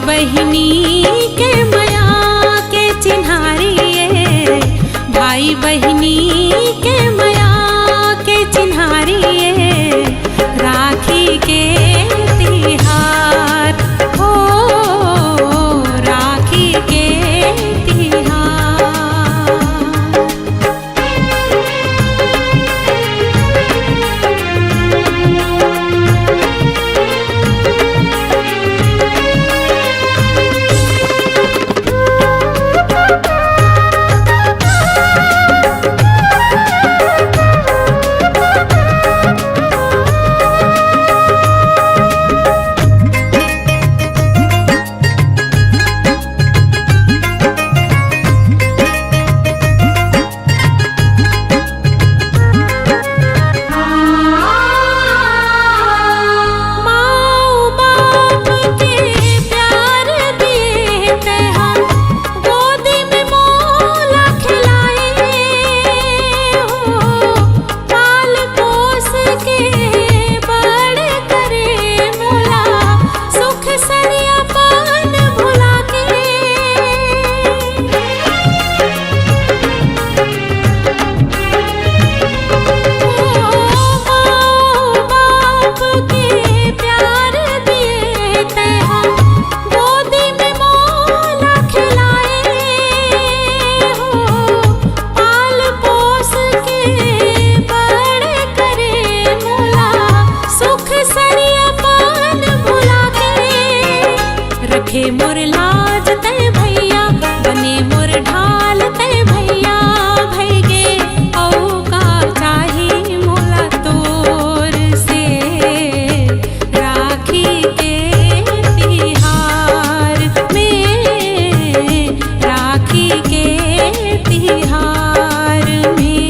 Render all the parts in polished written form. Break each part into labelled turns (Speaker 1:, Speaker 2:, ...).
Speaker 1: बहिनी के माया के चिन्हारिए, भाई बहिनी के माया के चिन्हारिए, राखी के तिहार हो, राखी के तिहार। मोर लाज तय भैया बने मोर ढाल तय भैया भई गे औ का चाही मोला तोर से, राखी के तिहार में, राखी के तिहार में।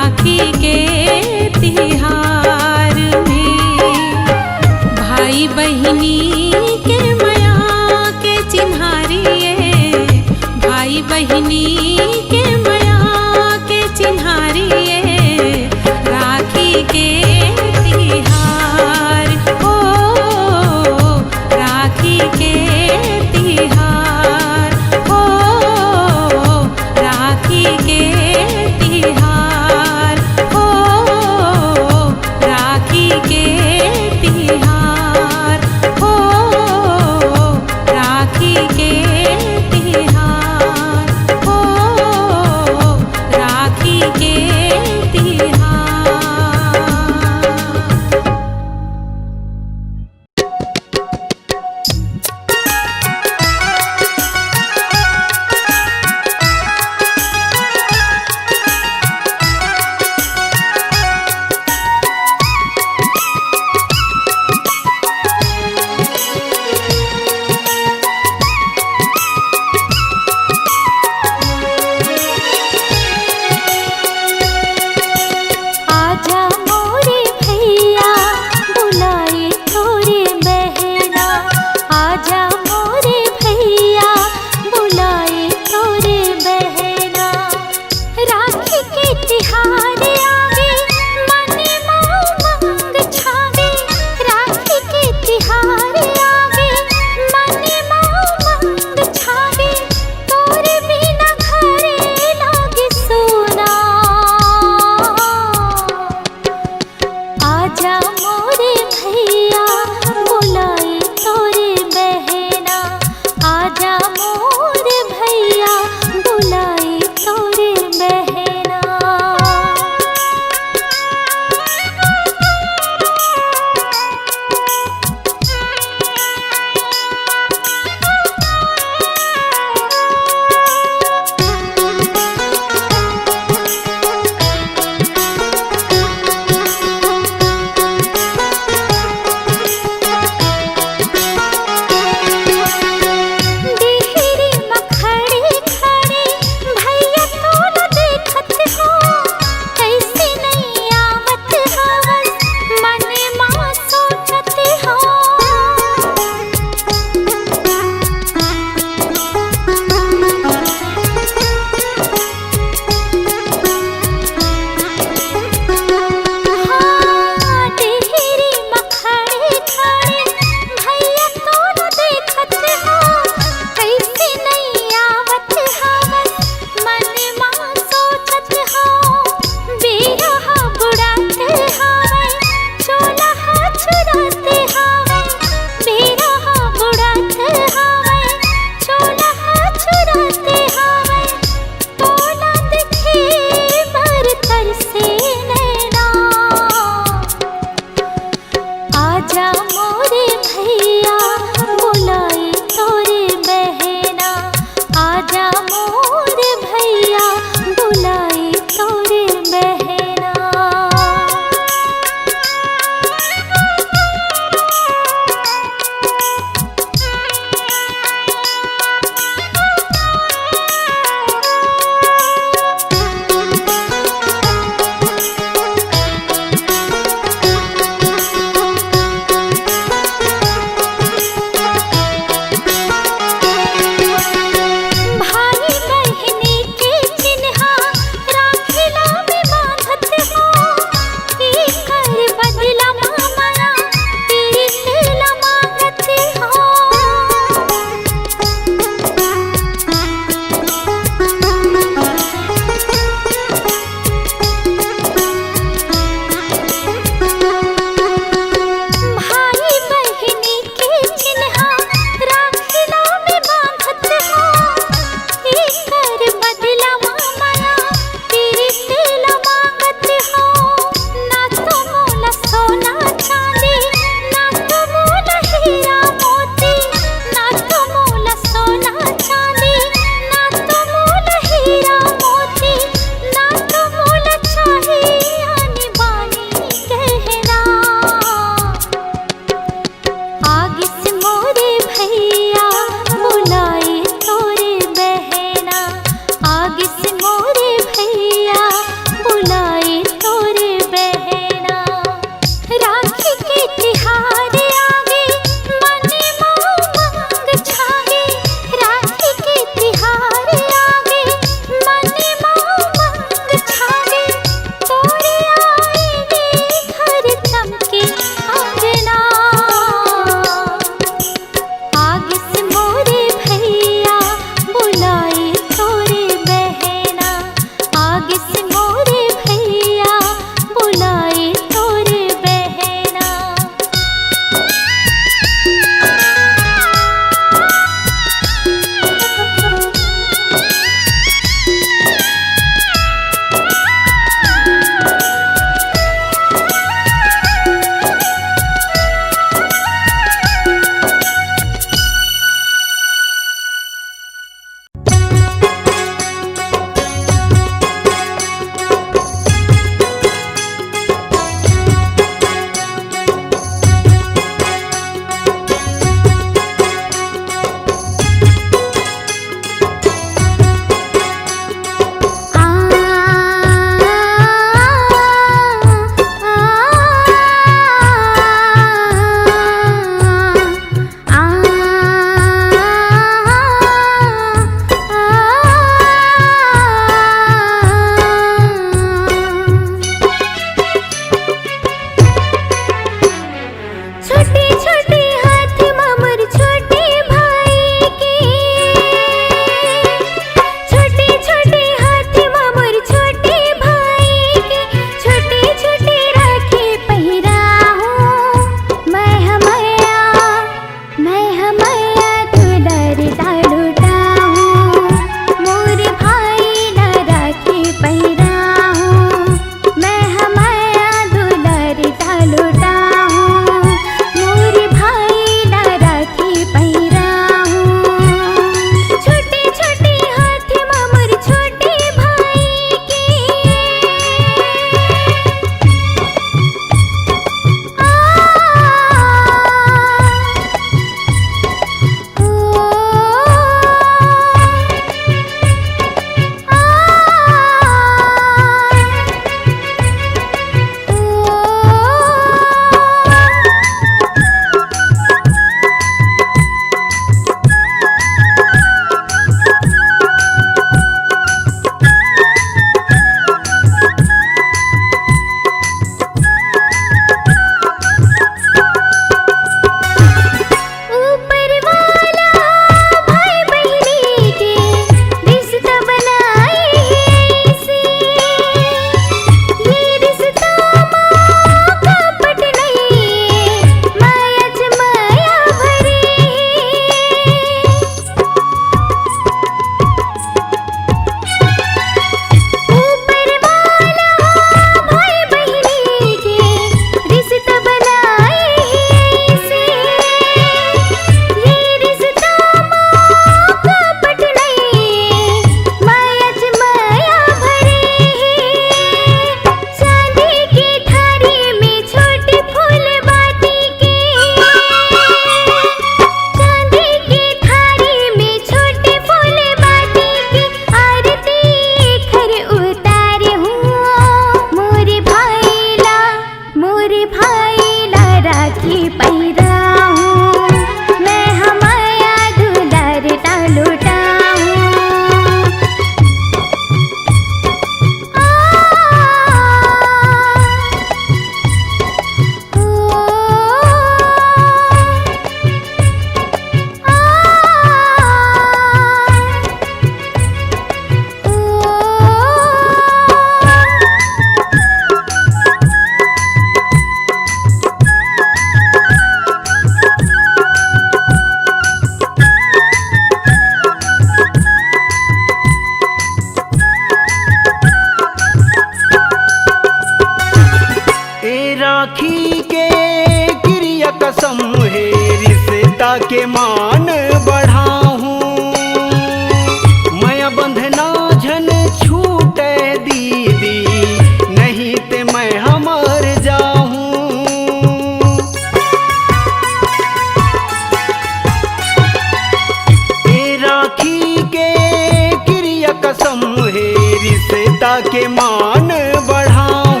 Speaker 2: भैया के मान बढ़ाऊं,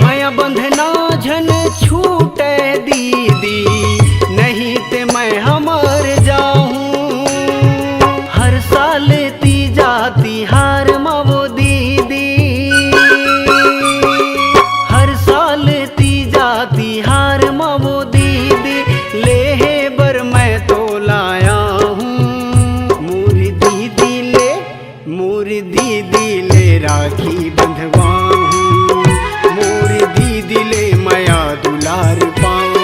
Speaker 2: मैं बंधना झन छूटे दीदी, नहीं ते मैं हमर जाऊं। हर साल तीजा तिहार मवो दीदी, हर साल तीजा तिहार मवो दीदी, लेहे बर मैं तो लाया हूँ। मोरी दीदी ले राखी बंधवाऊं, मोरी दीदी ले माया दुलार पाऊं।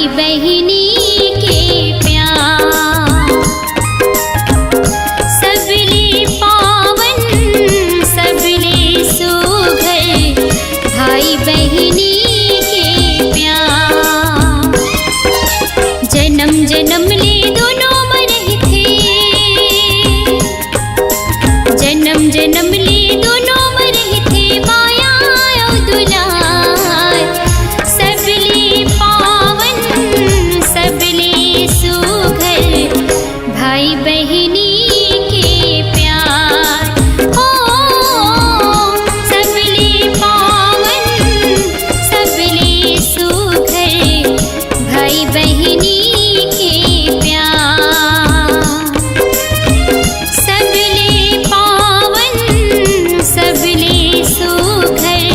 Speaker 3: भाई बहिनी के प्यार सबले पावन सबले सुघर भाई बहिनी के प्यार जन्म जन्म ले दोनों मरहि थे जन्म जन्म ले दोनों मरहि थे माया और दुलार सबले पावन सबले सुघर भाई बहिनी के प्यार हो सबले पावन सबले सुघर भाई बहिनी के प्यार सबले पावन सबले सुघर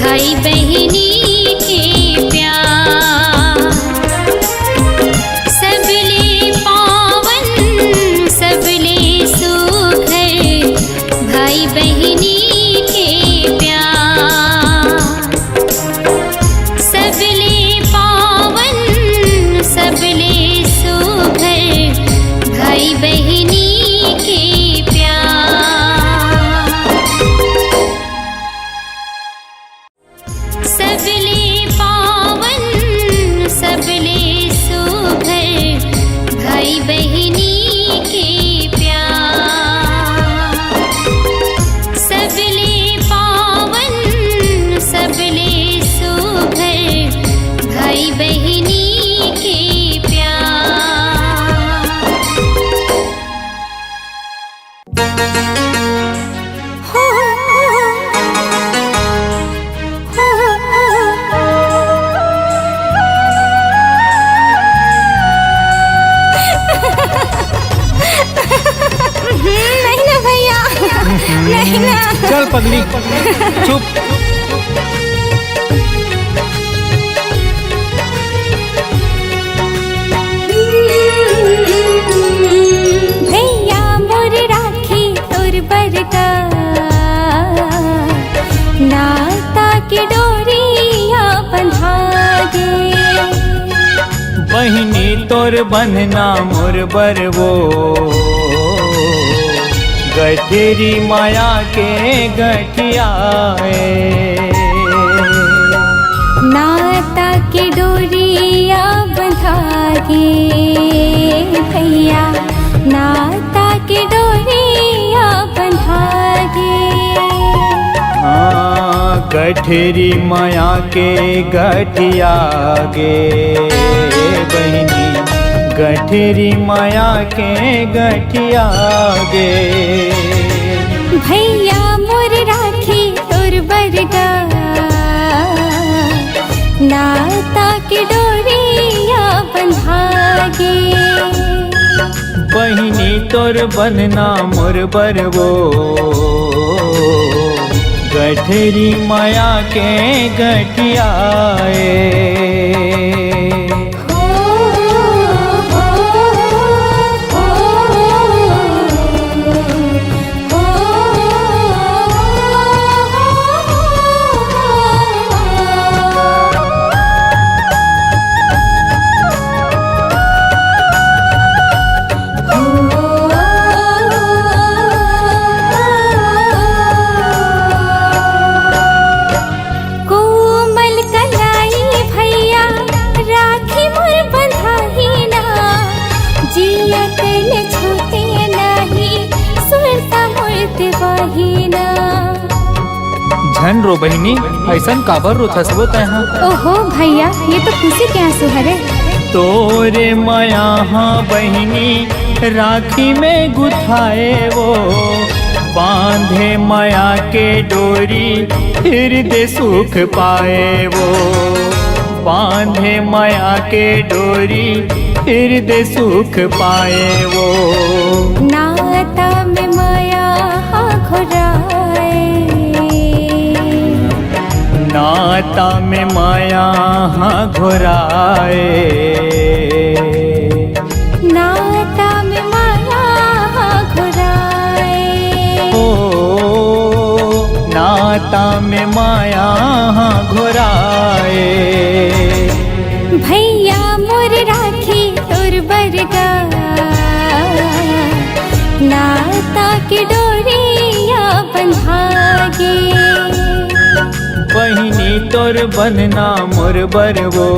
Speaker 3: भाई बहिनी के प्यार सबले पावन सबले सुघर भाई बहिनी के प्यार सबले पावन सबले सुघर भाई बहिनी के प्यार सबले पावन सबले सुघर भाई बहिनी के प्यार सबले पावन सबले सुघर भाई बहिनी के प्यार
Speaker 1: नहीं ना भैया, नहीं ना।
Speaker 4: चल पगली चुप।
Speaker 1: भैया मोर राखी तोर बरका नाता के डोरिया बंधा गे
Speaker 4: बहिनी तोर बंधना मोर बरवो गठेरी माया के गठियाए
Speaker 1: नाता के डोरिया बंधा गे भैया नाता के डोरिया बंधा गे
Speaker 4: हाँ गठेरी माया के गठिया गे बहिनी गठेरी माया के गठिया गे
Speaker 1: भैया मोर राखी तोर बरगा नाता के डोरिया बंधा गे
Speaker 4: बहिनी तोर बंधना मोर बरवो गठेरी माया के गठियाए
Speaker 1: कोमल कलाई भैया राखी मोर बंधाही ना जिया तेल छूटे नहीं सुरता मूर्त बहिना
Speaker 4: झन रो बहिनी ऐसन काबर रो थसबो तहाँ
Speaker 1: ओहो भैया ये तो खुशी के आंसू हरे
Speaker 4: तोरे माया हाँ बहिनी राखी में गुथाए वो बांधे माया के डोरी हृदय सुख पाए वो बांधे माया के डोरी हृदय सुख पाए वो
Speaker 1: नाता में माया घोराए
Speaker 4: नाता में माया घोराए
Speaker 1: नाता में माया घोराए
Speaker 4: ओ नाता में माया घोराए
Speaker 1: भैया
Speaker 3: के डोरिया बंधागे।
Speaker 4: बहिनी तोर बंधना मोर बरवो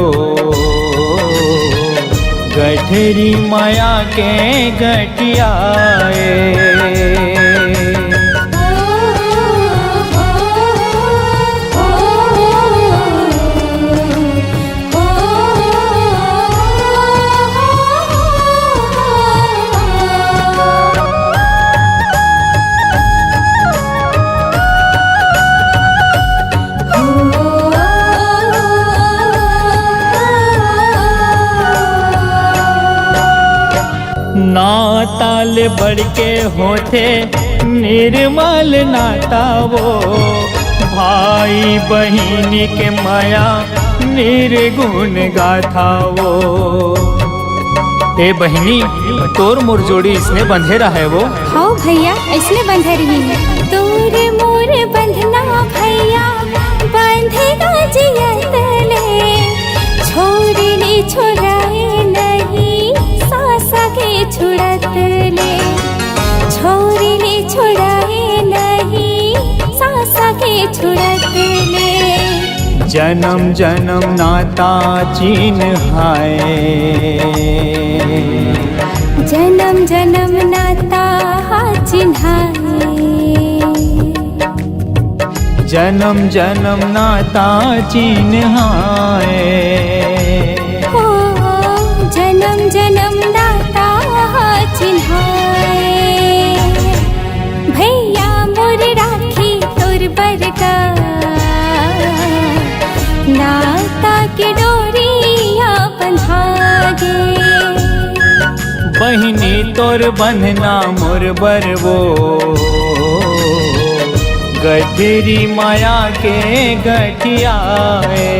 Speaker 4: गठरी माया के गठियाए। नाताल बढ़ के होते निर्मल नाता वो भाई बहिनी के माया निर्गुण गाथा वो। ए बहिनी तोर मोर जोड़ी इसने बंधे रहा है वो।
Speaker 3: हाँ भैया ऐसने बंधे रही है। तोर मोर बंधना भैया बंधेगा जिया तले। छोड़ने छोड़ाए नहीं सासा के छुड़त ले। छोड़ने छोड़ाए नहीं सासा के छुड़त ले।
Speaker 4: जन्म जन्म नाता चिन्हाए।
Speaker 3: जन्म जन्म नाता चिन्हाए।
Speaker 4: जन्म जन्म नाता चिन्हाए।
Speaker 3: हो जन्म जन्म नाता चिन्हाए। भैया मोर राखी तोर बरका नाता के डोरिया बंधागे।
Speaker 4: बहिनी तोर बंधना मोर बरवो गठरी माया के गठियाए।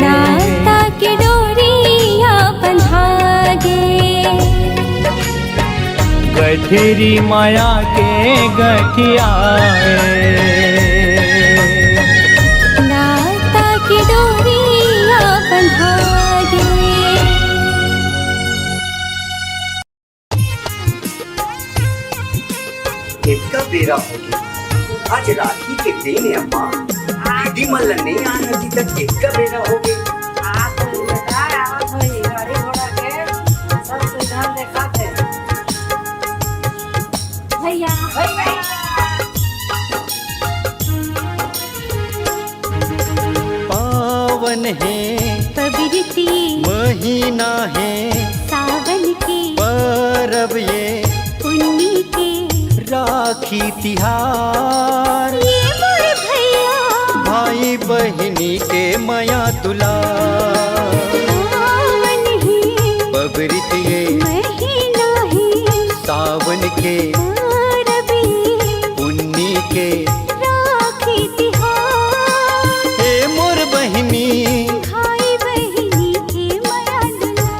Speaker 3: नाता के डोरिया बंधागे।
Speaker 4: गठरी माया के गठियाए।
Speaker 3: नाता के डोरिया बंधागे।
Speaker 2: कितना बेरा हो गया आज राखी के दिन है अम्मा। दीदी मल्लन नहीं आना जी तक कितना बेरा हो गया। पावन है
Speaker 3: पवित्र
Speaker 2: महीना है
Speaker 3: सावन के
Speaker 2: परब ये
Speaker 3: पुण्य के
Speaker 2: राखी तिहार।
Speaker 3: ये मोर भैया
Speaker 2: भाई बहिनी के माया दुलार।
Speaker 3: पावन है
Speaker 2: बबरित ये
Speaker 3: महीना है
Speaker 2: सावन के
Speaker 3: परब ये
Speaker 2: पुण्य के
Speaker 3: राखी तिहार।
Speaker 2: हे मोर बहिनी
Speaker 3: भाई बहिनी के माया दुलार।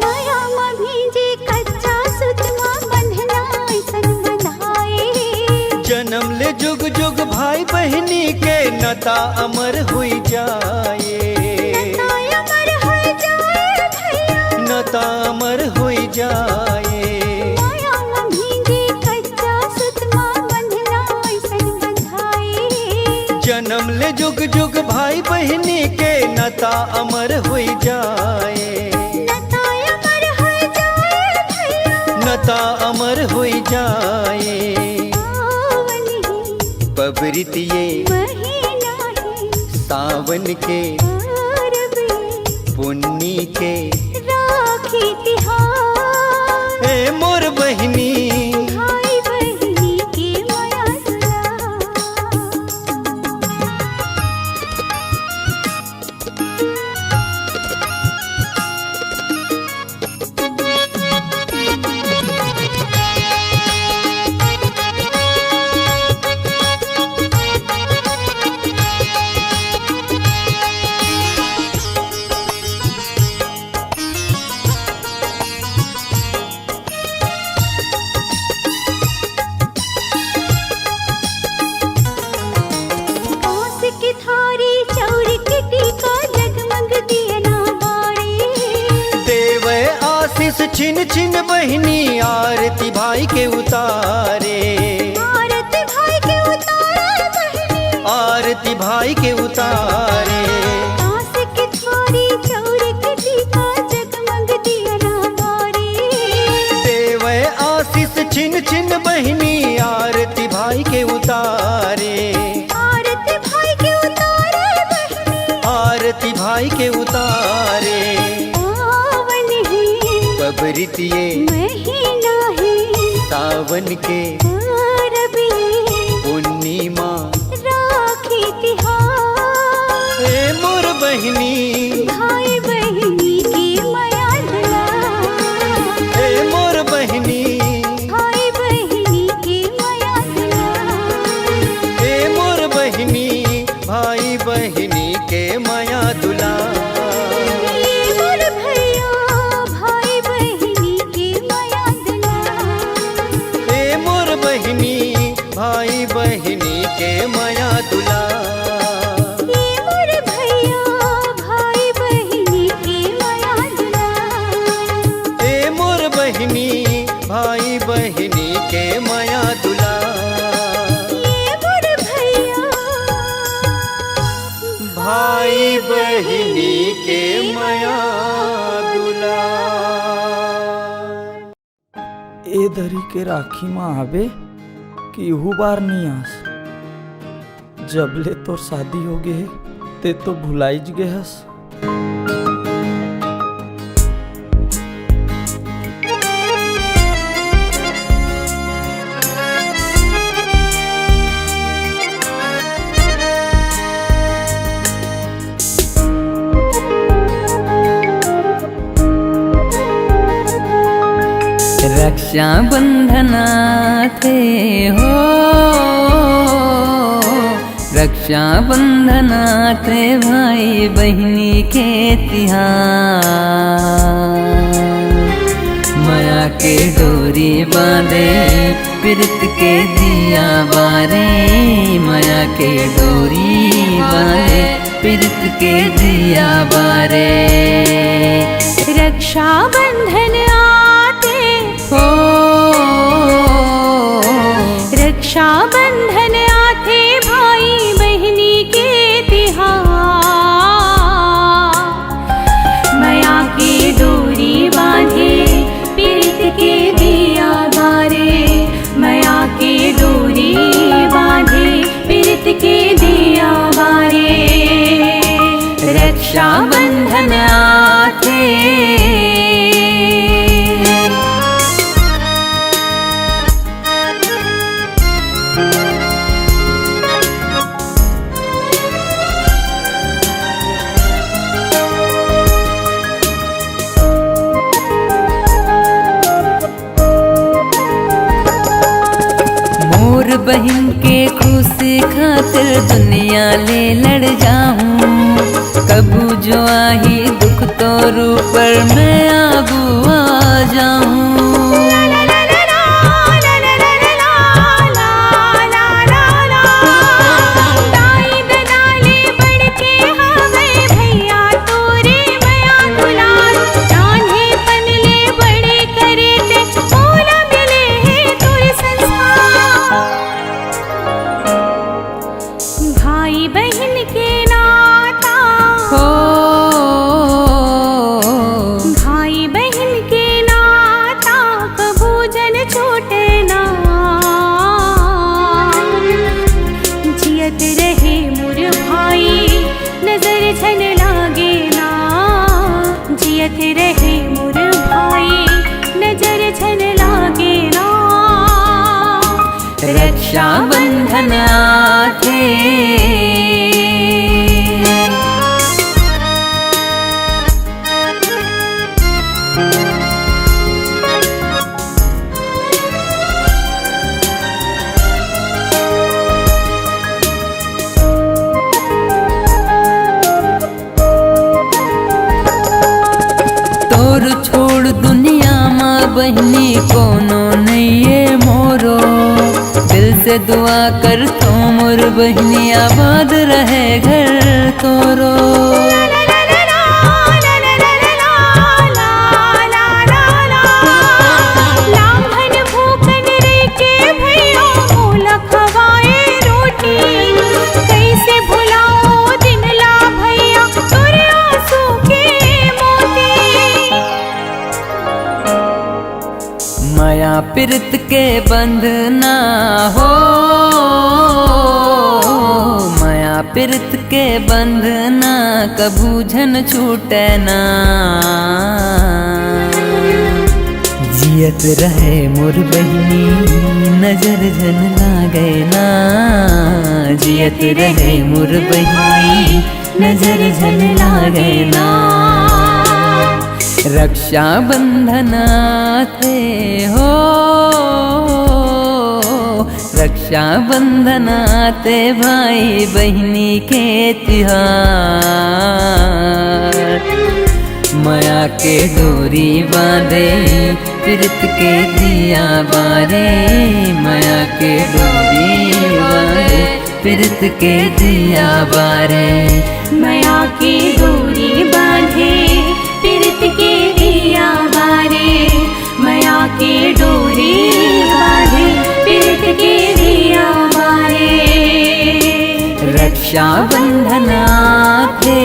Speaker 3: माया मा भीजे कच्चा सुतमा बंधना ऐसन बंधाए।
Speaker 2: जन्म ले जुग जुग भाई बहिनी के नता अमर हुई जाए।
Speaker 3: नाय अमर हो जाए भैया।
Speaker 2: नता अमर हुई जाए।
Speaker 3: माया मा भीजे कच्चा सुतमा बंधना ऐसन बंधाए।
Speaker 2: जन्म ले जुग जुग भाई बहिनी के नता अमर हुई जाए।
Speaker 3: नाय अमर हो जाए भैया।
Speaker 2: नता अमर हुई जाए।
Speaker 3: पावन है
Speaker 2: बबरित ये
Speaker 3: महीना है
Speaker 2: सावन के
Speaker 3: परब ये
Speaker 2: पुण्य के
Speaker 3: राखी तिहार।
Speaker 2: हे मोर बहिनी
Speaker 3: भाई बहिनी के माया दुलार।
Speaker 5: छिन छिन बहिनी आरती भाई के उतारे,
Speaker 3: आरती भाई के उतारे बहिनी,
Speaker 5: आरती भाई के उतारे।
Speaker 3: कांस की थारी चौर की टीका जगमग दिया ना बारे,
Speaker 5: देवे आशीष छिन छिन बहिनी आरती भाई के उतारे,
Speaker 3: आरती भाई के उतारे बहिनी,
Speaker 5: आरती भाई के उतारे।
Speaker 3: पावन है
Speaker 5: बबरितिये
Speaker 3: महीना है,
Speaker 5: सावन के
Speaker 3: रबी
Speaker 5: पूर्णिमा,
Speaker 3: राखी तिहार।
Speaker 5: हे मोर बहिनी,
Speaker 3: भाई बहिनी की माया दुला,
Speaker 5: हे मोर बहिनी,
Speaker 3: भाई बहिनी की माया दुला।
Speaker 5: हे मोर बहिनी, भाई बहिनी के माया दुला।
Speaker 3: ये मोर भैया भाई बहिनी की माया दुला,
Speaker 5: हे मोर बहिनी, भाई बहिनी के माया दुला।
Speaker 3: ये मोर भैया भाई बहिनी की माया दुला,
Speaker 5: हे मोर बहिनी, भाई बहिनी के माया दुला।
Speaker 3: ये मोर भैया
Speaker 5: भाई बहिनी के माया दुला।
Speaker 6: ए दरी के राखी माँ आवे कि इहू बार नहीं आस। जबले तोर शादी हो गे ते तो भुलाइज गे हस।
Speaker 7: रक्षा बंधनाते हो, रक्षा बंधनाते भाई बहिनी के तिहार। माया के डोरी बांधे प्रीत के दिया बारे, माया के डोरी बांधे प्रीत के दिया बारे।
Speaker 1: रक्षा बंधन आते
Speaker 7: हो
Speaker 1: रक्षा बंधन आते भाई बहिनी के तिहार। माया की डोरी बांधे प्रीत के दिया बारे, माया की डोरी बांधे प्रीत के दिया बारे। रक्षा बंधन आते
Speaker 7: मोर बहन के खुशी खातिर दुनिया ले लड़ जाऊं। कबू जो आही दुख तोरू पर मैं आगू आ जाऊं।
Speaker 1: भाई बहन के नाता
Speaker 7: हो
Speaker 1: भाई बहन के नाता कबू जन छूटे ना। जियत रहे मोर भाई नजर झन लागे ना, जियत रहे मोर भाई नजर झन लागे ना।
Speaker 7: रक्षा बंधन आते तोर छोड़ दुनिया माँ बहनी कोनो नहीं है मोरो। दिल से दुआ कर तो मोर बहनी आबाद रहे घर तोरो। पिरत के बंधना हो, माया पिरत के बंधना कभू झन छूटे ना। जियत रहे मोर बहिनी नजर झन लागे ना, जियत रहे मोर बहिनी नजर झन लागे ना। रक्षा बंधना थे हो, रक्षा बंधना ते भाई बहिनी के तिहार। माया के डोरी बांधे पिरत के दिया बारे, माया के डोरी बांधे पिरत के दिया बारे।
Speaker 1: माया की डोरी बांधे पिरत के दिया बारे, माया की डोरी बांधे पिरत के दिया बारे।
Speaker 7: रक्षा बंधना थे।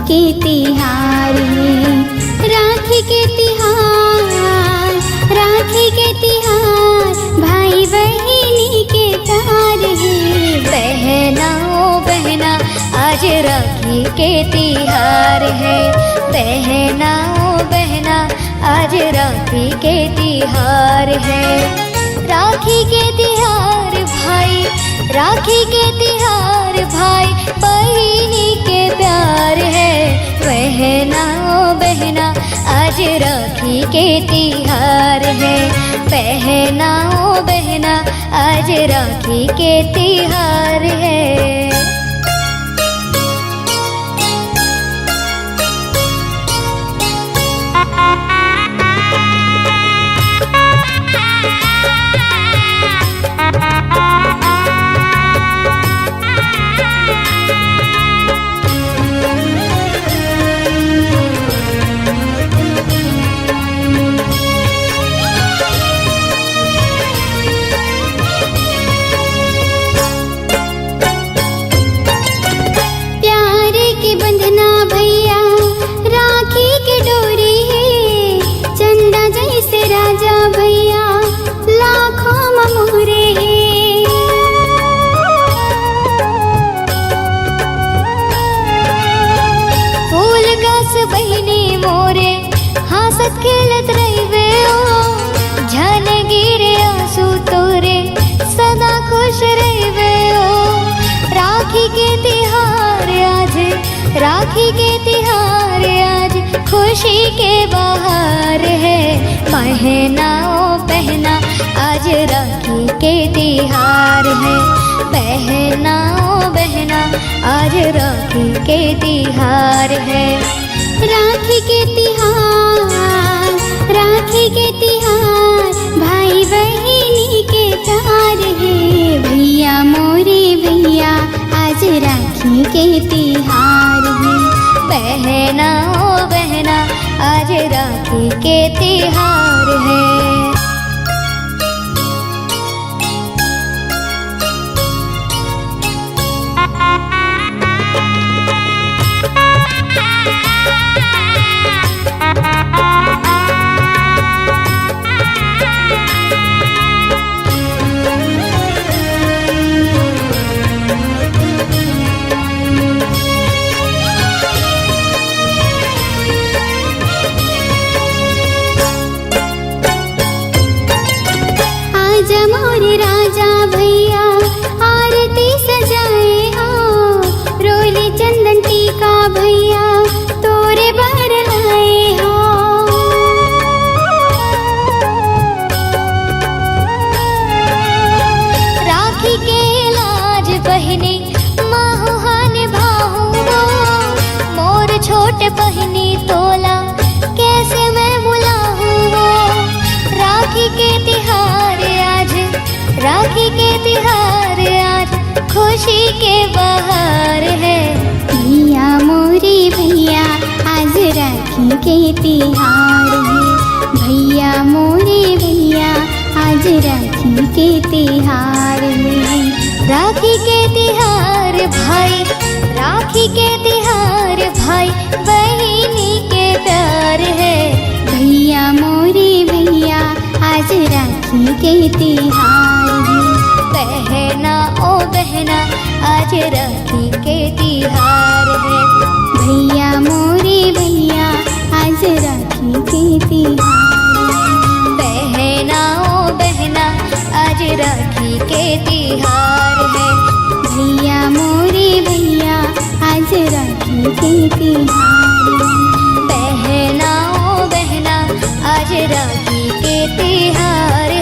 Speaker 3: के तिहार है, राखी के तिहार, राखी के तिहार, भाई बहिनी के प्यार है। बहना ओ बहना आज राखी के तिहार है, बहना ओ बहना आज राखी के तिहार है। राखी के तिहार भाई, राखी के तिहार भाई बहिनी के प्यार है। बहना ओ बहना आज राखी के तिहार है, बहना ओ बहना आज राखी के तिहार है। बहिनी मोरे हंसत खेलत रहिबे ओ, झन गिरे आंसू तोरे सदा खुश रहिबे ओ। राखी के तिहार आज, राखी के तिहार आज खुशी के बहार है। बहना ओ बहना आज राखी के तिहार है, बहना ओ बहना आज राखी के तिहार है। राखी के तिहार, राखी के तिहार, भाई बहिनी के प्यार है। भैया मोरे भैया आज राखी के तिहार है, बहना ओ बहना आज राखी के तिहार है। आजा मोरे राजा भैया आरती सजाए हो रोले चंदन टीका भैया तोरे बर लाए हो राखी के लाज बहने माहुहान भाहू मोर छोट बहनी तोला कैसे मैं बुलाऊं राखी के तिहार आज राखी के तिहार आज खुशी के बहार है भैया मोरी भैया आज राखी के तिहार है भैया मोरे भैया आज राखी के तिहार है राखी के तिहार भाई राखी के तिहार भाई बहिनी के प्यार है भैया मोरे भैया आज राखी के तिहार है बहना ओ बहना आज राखी के तिहार है भैया मोरे भैया आज राखी के तिहार है बहना ओ बहना आज राखी के तिहार है भैया मोरे भैया आज राखी के तिहार है बहना ओ बहना आज राखी के तिहार